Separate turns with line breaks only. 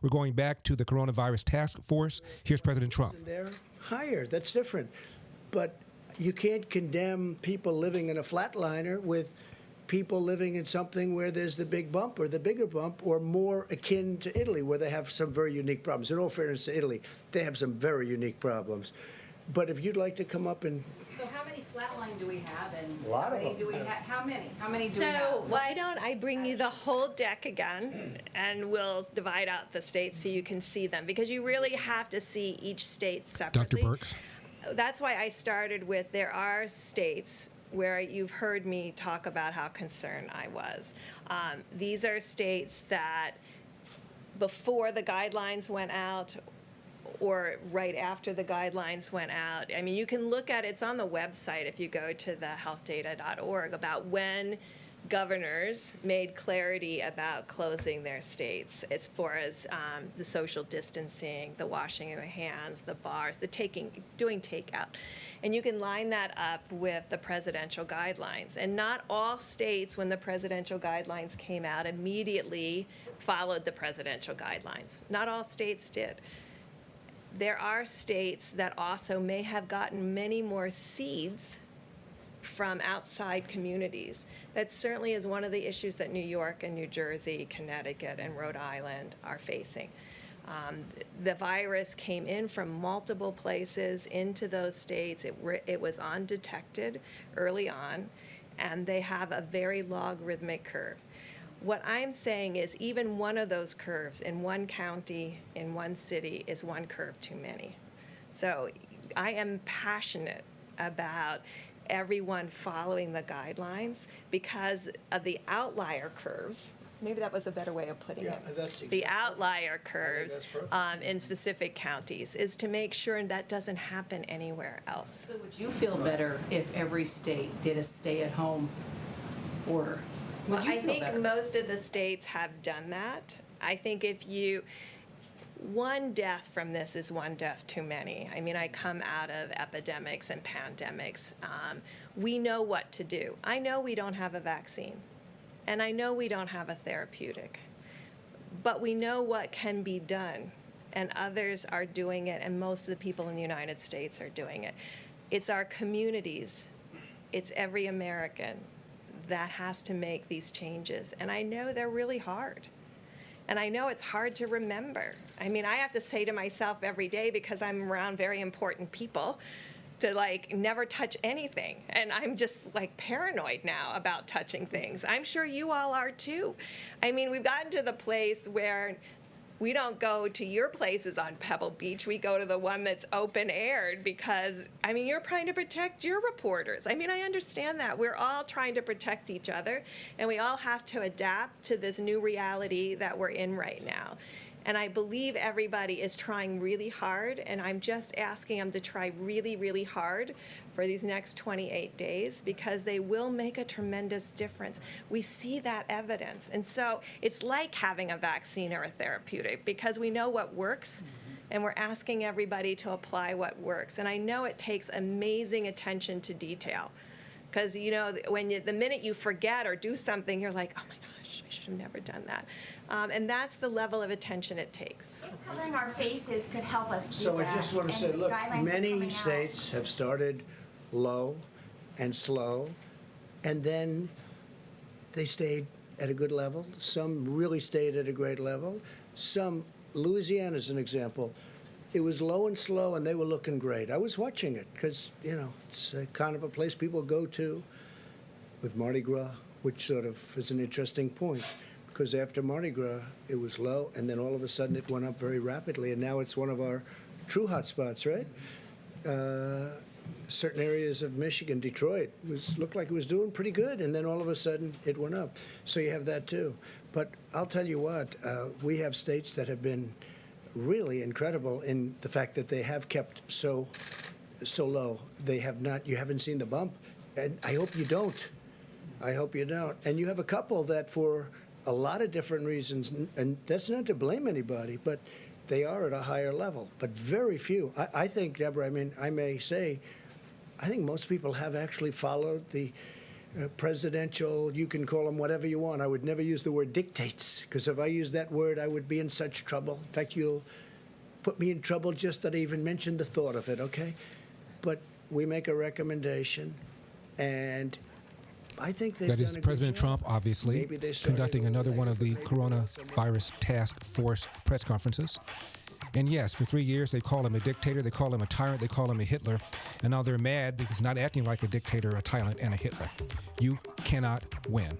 We're going back to the coronavirus task force. Here's President Trump.
They're higher. That's different. But you can't condemn people living in a flatliner with people living in something where there's the big bump or the bigger bump, or more akin to Italy, where they have some very unique problems. In all fairness to Italy, they have some very unique problems. But if you'd like to come up and...
So how many flatline do we have, and
A lot
how
of
many
them.
do we have? How many do we have?
So why don't I bring you the whole deck again, and we'll divide out the states so you can see them, because you really have to see each state separately.
Dr. Birx.
That's why I started with, there are states where you've heard me talk about how concerned I was. These are states that before the guidelines went out or right after the guidelines went out. I mean, you can look at it, it's on the website if you go to the healthdata.org, about when governors made clarity about closing their states as far as the social distancing, the washing of the hands, the bars, the doing takeout. And you can line that up with the presidential guidelines. And not all states, when the presidential guidelines came out, immediately followed the presidential guidelines. Not all states did. There are states that also may have gotten many more seeds from outside communities. That certainly is one of the issues that New York and New Jersey, Connecticut, and Rhode Island are facing. The virus came in from multiple places into those states. It was undetected early on, and they have a very logarithmic curve. What I'm saying is even one of those curves in one county, in one city, is one curve too many. So I am passionate about everyone following the guidelines because of the outlier curves. Maybe that was a better way of putting it.
that's exactly
The outlier curves
that's perfect.
in specific counties is to make sure that doesn't happen anywhere else.
So would you feel better if every state did a stay-at-home order? Would you
I
feel
think
better?
most of the states have done that. I think one death from this is one death too many. I mean, I come out of epidemics and pandemics. We know what to do. I know we don't have a vaccine, and I know we don't have a therapeutic, but we know what can be done, and others are doing it, and most of the people in the United States are doing it. It's our communities. It's every American that has to make these changes, and I know they're really hard. And I know it's hard to remember. I mean, I have to say to myself every day, because I'm around very important people, to never touch anything. And I'm just paranoid now about touching things. I'm sure you all are too. I mean, we've gotten to the place where we don't go to your places on Pebble Beach. We go to the one that's open aired because, I mean, you're trying to protect your reporters. I mean, I understand that. We're all trying to protect each other, and we all have to adapt to this new reality that we're in right now. And I believe everybody is trying really hard, and I'm just asking them to try really, really hard for these next 28 days, because they will make a tremendous difference. We see that evidence. And so it's like having a vaccine or a therapeutic, because we know what works, and we're asking everybody to apply what works. And I know it takes amazing attention to detail, because the minute you forget or do something, you're like, oh my gosh, I should have never done that. And that's the level of attention it takes.
Covering our faces could help us do
So
that.
I just want to
and
say, look,
guidelines are coming
many
out.
states have started low and slow, and then they stayed at a good level. Some really stayed at a great level. Louisiana's an example. It was low and slow, and they were looking great. I was watching it because, it's a kind of a place people go to with Mardi Gras, which sort of is an interesting point. Because after Mardi Gras, it was low, and then all of a sudden it went up very rapidly, and now it's one of our true hot spots, right? Certain areas of Michigan, Detroit, looked like it was doing pretty good, and then all of a sudden it went up. So you have that too. But I'll tell you what, we have states that have been really incredible in the fact that they have kept so low. They have not. You haven't seen the bump, and I hope you don't. I hope you don't. And you have a couple that for a lot of different reasons, and that's not to blame anybody, but they are at a higher level. But very few. I think, Deborah, I mean, I may say, I think most people have actually followed the presidential, you can call them whatever you want. I would never use the word dictates, because if I used that word, I would be in such trouble. In fact, you'll put me in trouble just that I even mentioned the thought of it, okay? But we make a recommendation, and I think they've
That
done
is
a good
President
job.
Trump, obviously,
Maybe they started
conducting
over
another
there,
one of the
but maybe there was some-
coronavirus task force press conferences. And yes, for 3 years, they call him a dictator, they call him a tyrant, they call him a Hitler. And now they're mad because he's not acting like a dictator, a tyrant, and a Hitler. You cannot win.